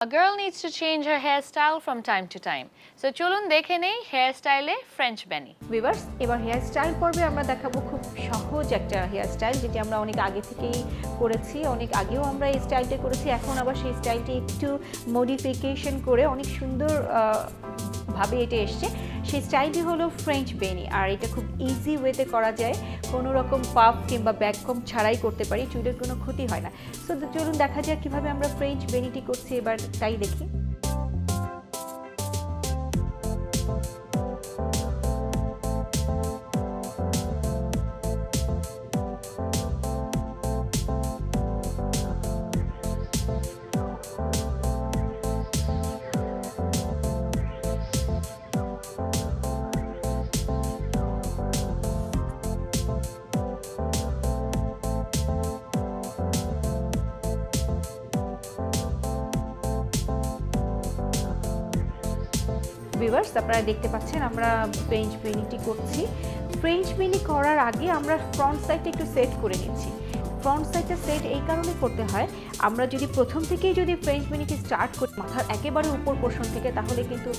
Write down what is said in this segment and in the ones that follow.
A girl needs to change her hairstyle from time to time. So চলুন দেখে নেই হেয়ারস্টাইলে French বেনি। Viewers, এবার hairstyle পর্বে আমরা দেখাবো খুব সহজ একটা হেয়ারস্টাইল যেটি আমরা অনেক আগে থেকেই করেছি, অনেক আগেও আমরা এই স্টাইলটা করেছি। এখন আবার সেই স্টাইলটি একটু মডিফিকেশন করে অনেক সুন্দর ভাবে এটা এসছে। সেই স্টাইলটি হলো ফ্রেঞ্চ বেনি, আর এটা খুব ইজি ওয়েতে করা যায়, কোনো রকম পাফ কিংবা ব্যাককম ছাড়াই করতে পারি, চুলের কোনো ক্ষতি হয় না। সো চলুন দেখা যাক কীভাবে আমরা ফ্রেঞ্চ বেনিটি করছি, এবার তাই দেখি। ভিউয়ার্স, আপনারা দেখতে পাচ্ছেন আমরা ফ্রেঞ্চ বেনিটি করছি। ফ্রেঞ্চ বেনি করার আগে আমরা ফ্রন্ট সাইডটা একটু সেট করে নিচ্ছি। ফ্রন্ট সাইডটা সেট এই কারণে করতে হয়, আমরা যদি প্রথম থেকেই যদি ফ্রেঞ্চ বেনিটি স্টার্ট করি মাথার একেবারে উপর পোর্শন থেকে, তাহলে কিন্তু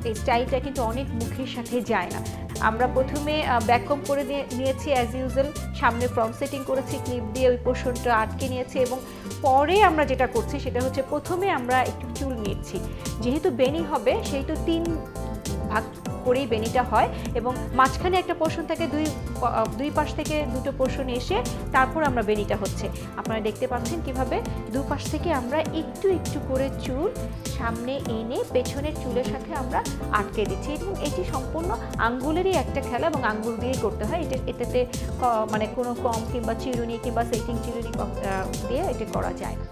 এই স্টাইলটা কিন্তু অনেক মুখের সাথে যায় না। আমরা প্রথমে ব্যাককম করে নিয়েছি অ্যাজ ইউজুয়াল, সামনে ফ্রন্ট সেটিং করেছি, ক্লিপ দিয়ে ওই পোর্শনটা আটকে নিয়েছি, এবং পরে আমরা যেটা করছি সেটা হচ্ছে প্রথমে আমরা একটু চুল নিচ্ছি। যেহেতু বেনি হবে সেহেতু 3 ভাগ করেই বেনিটা হয়, এবং মাঝখানে একটা পোর্শন থাকে, দুই পাশ থেকে দুটো পোর্শন এসে তারপর আমরা বেনিটা হচ্ছে। আপনারা দেখতে পাচ্ছেন কিভাবে দুই পাশ থেকে আমরা একটু একটু করে চুল সামনে এনে পেছনের চুলের সাথে আমরা আটকে দিচ্ছি, এবং এটি সম্পূর্ণ আঙ্গুলেরই একটা খেলা, এবং আঙ্গুল দিয়েই করতে হয়। এটাতে মানে কোনো কম কিংবা চিরুনি কিংবা সেটিং চিরুনি দিয়ে এটা করা যায় না।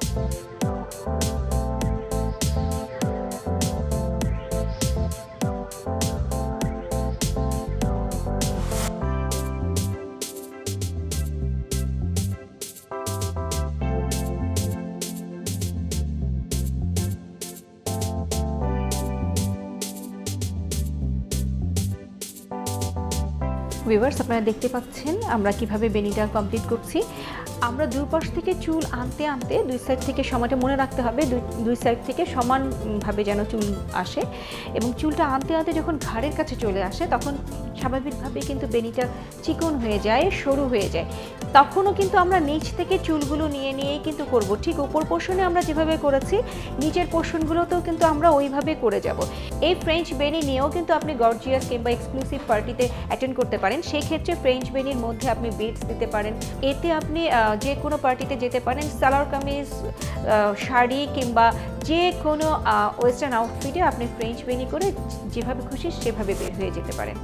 ভিউয়ার্স, আপনারা দেখতে পাচ্ছেন আমরা কিভাবে বেনিটা কমপ্লিট করছি। আমরা দুই পাশ থেকে চুল আনতে আনতে দুই সাইড থেকে সময়টা মনে রাখতে হবে, দুই সাইড থেকে সমানভাবে যেন চুল আসে, এবং চুলটা আনতে আনতে যখন ঘাড়ের কাছে চলে আসে তখন স্বাভাবিকভাবে কিন্তু বেনিটা চিকন হয়ে যায়, সরু হয়ে যায়। তখনও কিন্তু আমরা নিচ থেকে চুলগুলো নিয়েই কিন্তু করব। ঠিক উপর পোর্শনে আমরা যেভাবে করেছি নিচের পোর্শনগুলোতেও কিন্তু আমরা ওইভাবে করে যাব। এই ফ্রেঞ্চ বেনি নিয়েও কিন্তু আপনি গর্জিয়াস কিংবা এক্সক্লুসিভ পার্টিতে অ্যাটেন্ড করতে পারেন। সেই ক্ষেত্রে ফ্রেঞ্চ বেনির মধ্যে আপনি বিডস দিতে পারেন, এতে আপনি যে কোনো পার্টিতে যেতে পারেন। সালোয়ার কামিজ, শাড়ি কিংবা যে কোনো ওয়েস্টার্ন আউটফিটে আপনি ফ্রেঞ্চ বেনি করে যেভাবে খুশি সেভাবে বের হয়ে যেতে পারেন।